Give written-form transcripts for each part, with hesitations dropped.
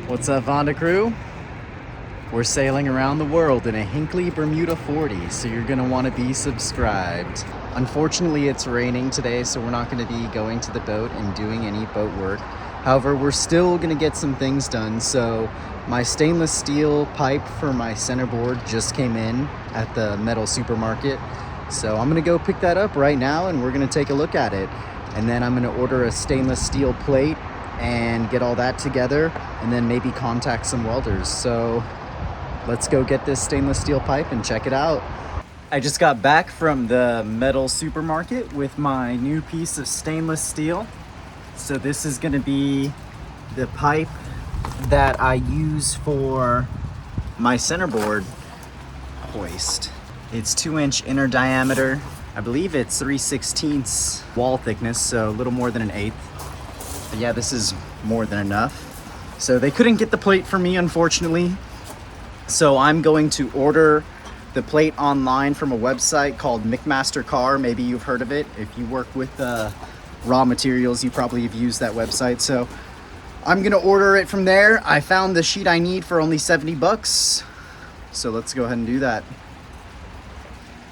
What's up, Vanda crew? We're sailing around the world in a Hinckley Bermuda 40, so you're gonna want to be subscribed. Unfortunately, it's raining today, so we're not going to be going to the boat and doing any boat work. However, we're still gonna get some things done. So my stainless steel pipe for my centerboard just came in at the metal supermarket. So I'm gonna go pick that up right now and we're gonna take a look at it. And then I'm gonna order a stainless steel plate and get all that together and then maybe contact some welders. So let's go get this stainless steel pipe and check it out. I just got back from the metal supermarket with my new piece of stainless steel. So this is gonna be the pipe that I use for my centerboard hoist. It's 2-inch inner diameter. I believe it's 3/16 wall thickness, so a little more than an eighth. But yeah, this is more than enough. So they couldn't get the plate for me, unfortunately. So I'm going to order the plate online from a website called McMaster-Carr. Maybe you've heard of it. If you work with raw materials, you probably have used that website. So I'm gonna order it from there. I found the sheet I need for only 70 bucks. So let's go ahead and do that.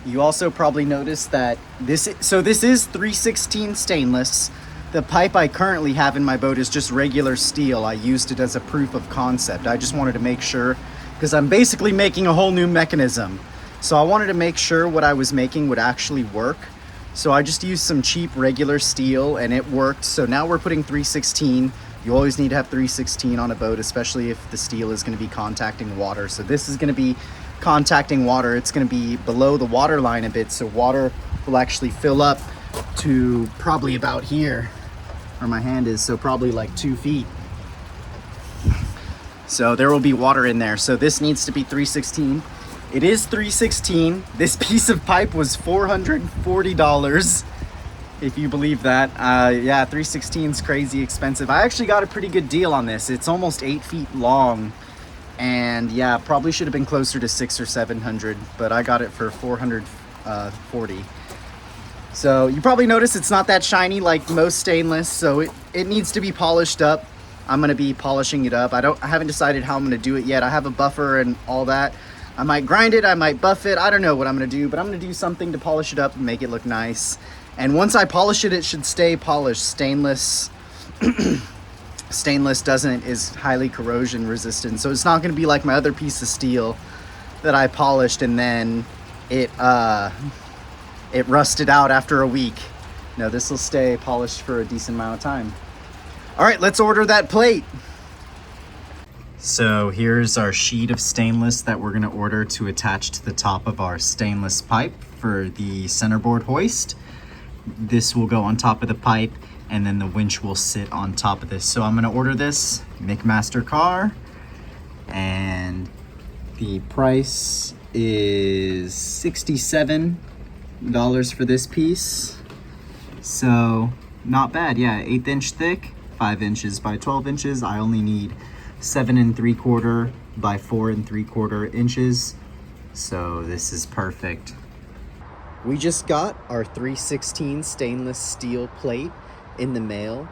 You also probably noticed that this is 3/16 stainless. The pipe I currently have in my boat is just regular steel. I used it as a proof of concept. I just wanted to make sure, because I'm basically making a whole new mechanism. So I wanted to make sure what I was making would actually work. So I just used some cheap regular steel and it worked. So now we're putting 3/16. You always need to have 3/16 on a boat, especially if the steel is going to be contacting water. So this is going to be contacting water. It's going to be below the water line a bit, so water will actually fill up to probably about here where my hand is, so probably like 2 feet. So there will be water in there. So this needs to be 3/16. It is 3/16. This piece of pipe was $440, if you believe that. Yeah, 3/16 is crazy expensive. I actually got a pretty good deal on this. It's almost 8 feet long. And yeah, probably should have been closer to 600 or 700, but I got it for 440. So you probably notice it's not that shiny like most stainless, so it needs to be polished up. I'm gonna be polishing it up. I haven't decided how I'm gonna do it yet. I have a buffer and all that. I might grind it, I might buff it. I don't know what I'm gonna do, but I'm gonna do something to polish it up and make it look nice. And once I polish it, it should stay polished. Stainless is highly corrosion resistant, so it's not going to be like my other piece of steel that I polished and then it rusted out after a week. No, this will stay polished for a decent amount of time. All right, let's order that plate. So here's our sheet of stainless that we're going to order to attach to the top of our stainless pipe for the centerboard hoist. This will go on top of the pipe, and then the winch will sit on top of this. So I'm gonna order this, McMaster-Carr, and the price is $67 for this piece. So not bad, yeah, 1/8 inch thick, 5 inches by 12 inches. I only need 7 3/4 by 4 3/4 inches. So this is perfect. We just got our 3/16 stainless steel plate in the mail.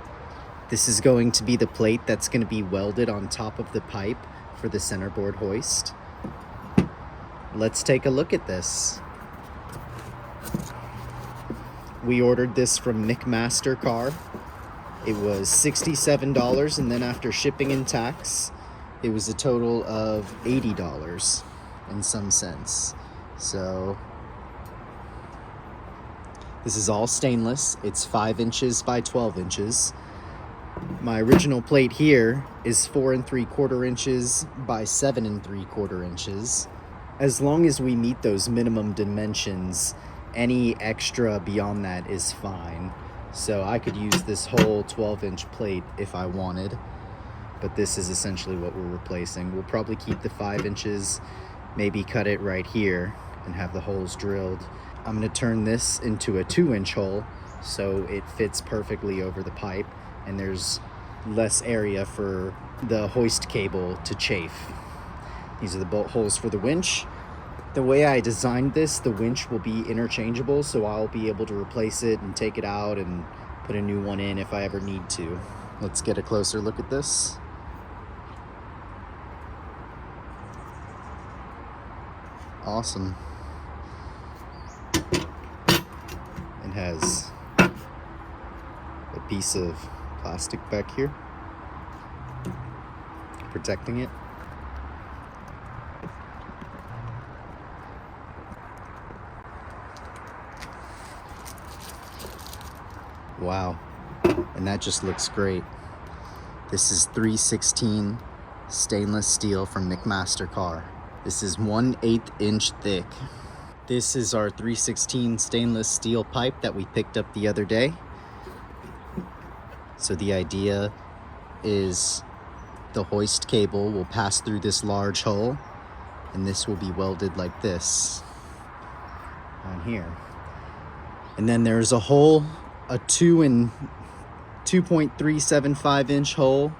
This is going to be the plate that's going to be welded on top of the pipe for the centerboard hoist. Let's take a look at this. We ordered this from McMaster-Carr. It was $67, and then after shipping and tax, it was a total of $80 and some cents. So this is all stainless. It's 5 inches by 12 inches. My original plate here is 4 3/4 inches by 7 3/4 inches. As long as we meet those minimum dimensions, any extra beyond that is fine. So I could use this whole 12-inch plate if I wanted, but this is essentially what we're replacing. We'll probably keep the 5 inches, maybe cut it right here and have the holes drilled. I'm going to turn this into a 2-inch hole so it fits perfectly over the pipe and there's less area for the hoist cable to chafe. These are the bolt holes for the winch. The way I designed this, the winch will be interchangeable, so I'll be able to replace it and take it out and put a new one in if I ever need to. Let's get a closer look at this. Awesome. It has a piece of plastic back here protecting it. Wow, and that just looks great. This is 316 stainless steel from McMaster Car. This is 1/8 inch thick. This is our 316 stainless steel pipe that we picked up the other day. So the idea is the hoist cable will pass through this large hole, and this will be welded like this on here. And then there's a hole, a 2.375 inch hole.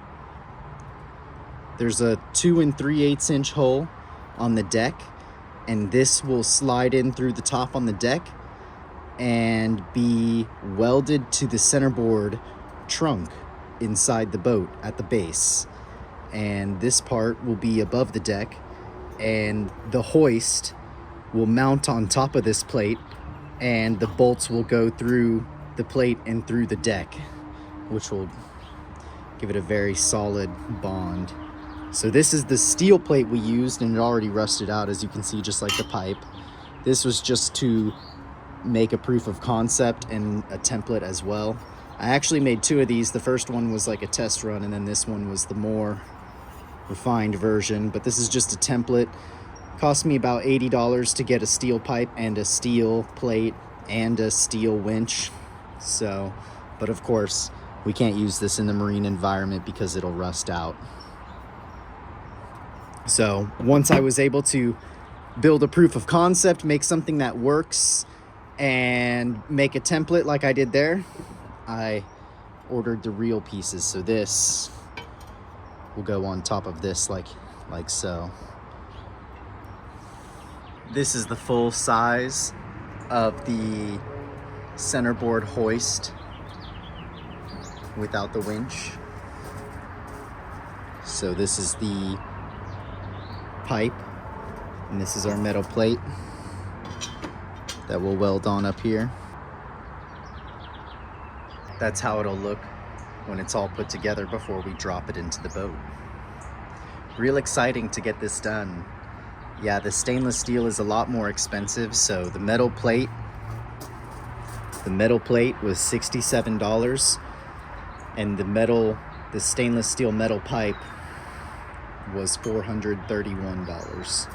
There's a 2 3/8 inch hole on the deck, and this will slide in through the top on the deck and be welded to the centerboard trunk inside the boat at the base. And this part will be above the deck, and the hoist will mount on top of this plate, and the bolts will go through the plate and through the deck, which will give it a very solid bond. So this is the steel plate we used, and it already rusted out, as you can see, just like the pipe. This was just to make a proof of concept and a template as well. I actually made 2 of these. The first one was like a test run, and then this one was the more refined version, but this is just a template. Cost me about $80 to get a steel pipe and a steel plate and a steel winch. So, but of course, we can't use this in the marine environment because it'll rust out. So once I was able to build a proof of concept, make something that works, and make a template like I did there, I ordered the real pieces. So this will go on top of this like so. This is the full size of the centerboard hoist without the winch. So this is the pipe, and this is our metal plate that we'll weld on up here. That's how it'll look when it's all put together before we drop it into the boat. Real exciting to get this done. Yeah, the stainless steel is a lot more expensive, so the metal plate was $67, and the stainless steel metal pipe was $431.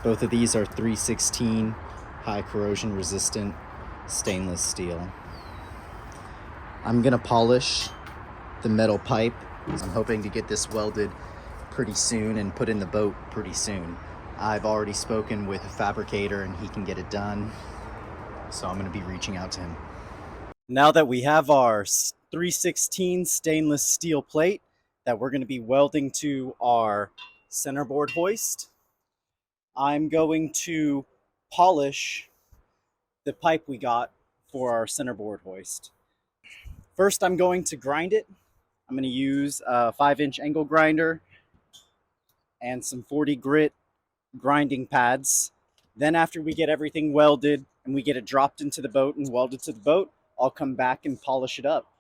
Both of these are 316 high corrosion resistant stainless steel. I'm gonna polish the metal pipe. I'm hoping to get this welded pretty soon and put in the boat pretty soon. I've already spoken with a fabricator and he can get it done, so I'm gonna be reaching out to him. Now that we have our 316 stainless steel plate that we're gonna be welding to our centerboard hoist, I'm going to polish the pipe we got for our centerboard hoist. First, I'm going to grind it. I'm going to use a 5-inch angle grinder and some 40 grit grinding pads. Then after we get everything welded and we get it dropped into the boat and welded to the boat, I'll come back and polish it up.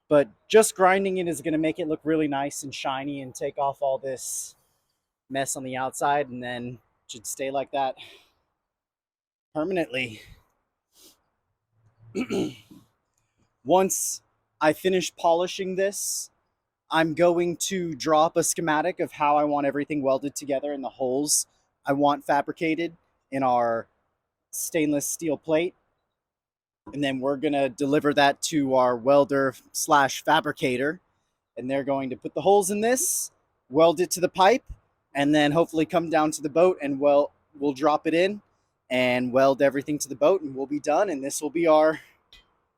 But just grinding it is going to make it look really nice and shiny and take off all this mess on the outside, and then it should stay like that permanently. Once I finish polishing this, I'm going to draw up a schematic of how I want everything welded together and the holes I want fabricated in our stainless steel plate. And then we're going to deliver that to our welder slash fabricator. And they're going to put the holes in this, weld it to the pipe, and then hopefully come down to the boat and we'll drop it in and weld everything to the boat, and we'll be done. And this will be our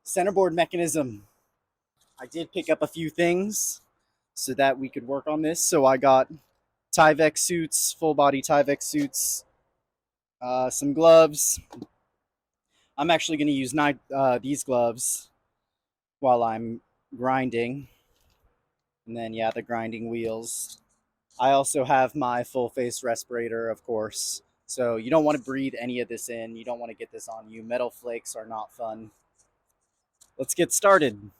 centerboard mechanism. I did pick up a few things so that we could work on this. So I got Tyvek suits, full body Tyvek suits, some gloves. I'm actually going to use these gloves while I'm grinding. And then, yeah, the grinding wheels. I also have my full face respirator, of course. So you don't want to breathe any of this in. You don't want to get this on you. Metal flakes are not fun. Let's get started.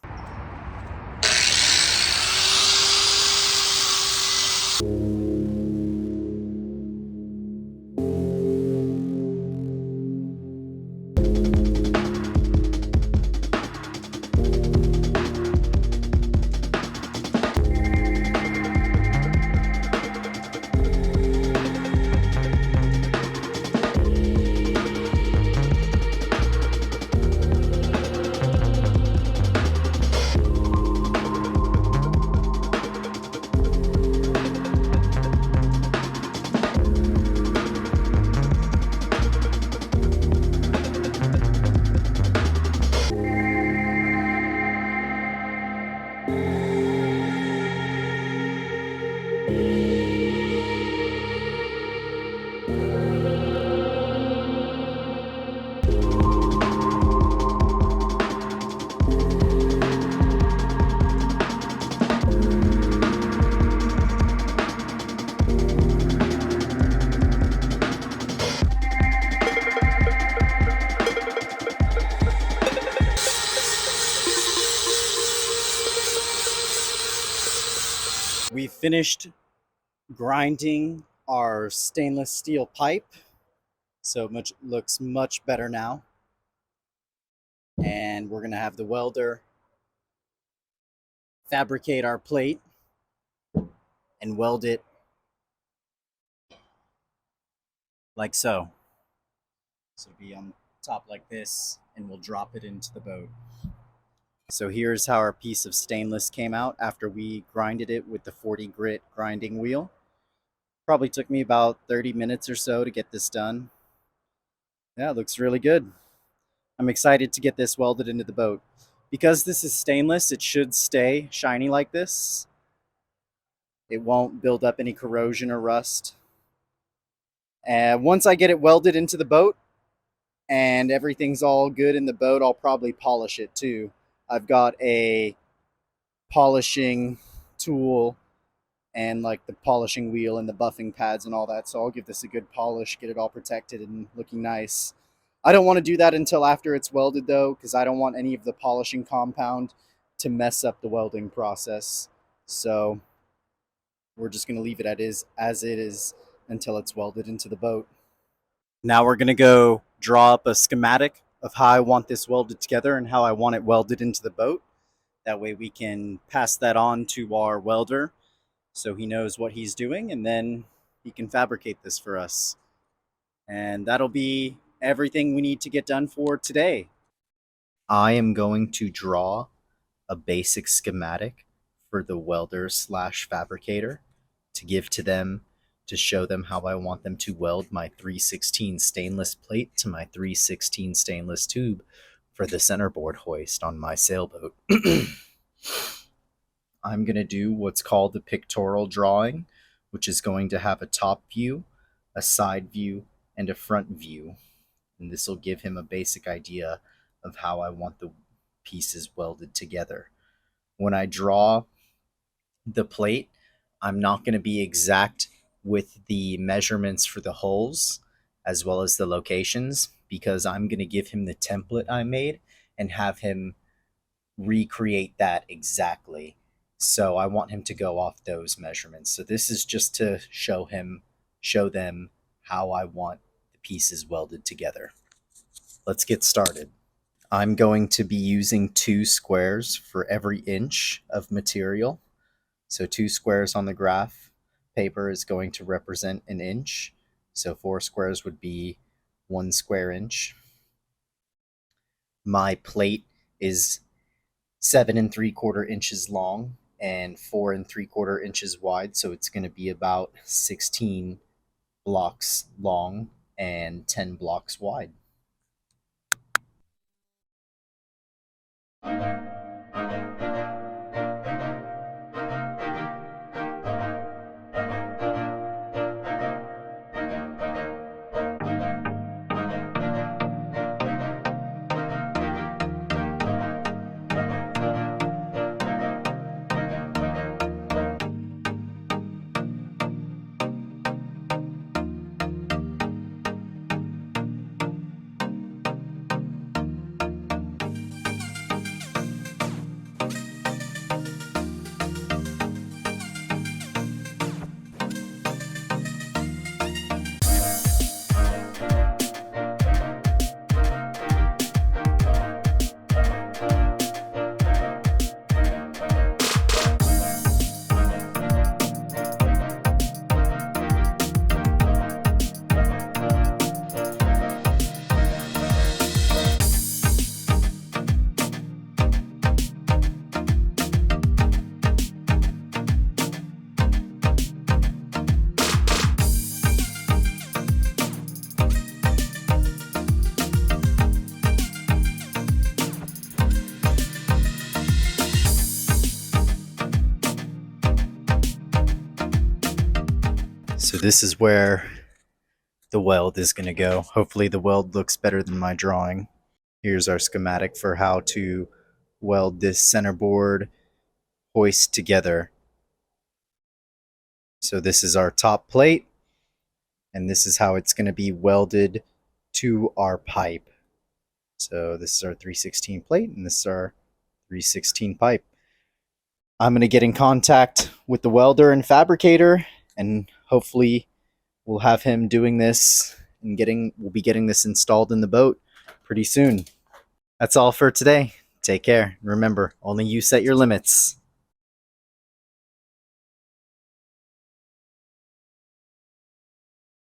We finished grinding our stainless steel pipe, so much looks much better now. And we're gonna have the welder fabricate our plate and weld it like so. So it'll be on top like this, and we'll drop it into the boat. So here's how our piece of stainless came out after we grinded it with the 40 grit grinding wheel. Probably took me about 30 minutes or so to get this done. Yeah, it looks really good. I'm excited to get this welded into the boat. Because this is stainless, it should stay shiny like this. It won't build up any corrosion or rust. And once I get it welded into the boat and everything's all good in the boat, I'll probably polish it too. I've got a polishing tool and like the polishing wheel and the buffing pads and all that. So I'll give this a good polish, get it all protected and looking nice. I don't want to do that until after it's welded though, because I don't want any of the polishing compound to mess up the welding process. So we're just going to leave it as it is until it's welded into the boat. Now we're going to go draw up a schematic of how I want this welded together and how I want it welded into the boat. That way we can pass that on to our welder so he knows what he's doing, and then he can fabricate this for us. And that'll be everything we need to get done for today. I am going to draw a basic schematic for the welder slash fabricator to give to them to show them how I want them to weld my 316 stainless plate to my 316 stainless tube for the centerboard hoist on my sailboat. I'm going to do what's called the pictorial drawing, which is going to have a top view, a side view, and a front view. And this will give him a basic idea of how I want the pieces welded together. When I draw the plate, I'm not going to be exact with the measurements for the holes as well as the locations, because I'm going to give him the template I made and have him recreate that exactly. So I want him to go off those measurements. So this is just to show them how I want the pieces welded together. Let's get started. I'm going to be using 2 squares for every inch of material. So 2 squares on the graph paper is going to represent an inch. So 4 squares would be 1 square inch. My plate is 7 3/4 inches long and 4 3/4 inches wide. So it's going to be about 16 blocks long and 10 blocks wide. So this is where the weld is going to go. Hopefully the weld looks better than my drawing. Here's our schematic for how to weld this centerboard hoist together. So this is our top plate, and this is how it's going to be welded to our pipe. So this is our 316 plate, and this is our 316 pipe. I'm going to get in contact with the welder and fabricator, and hopefully we'll have him doing this and we'll be getting this installed in the boat pretty soon. That's all for today. Take care. Remember, only you set your limits.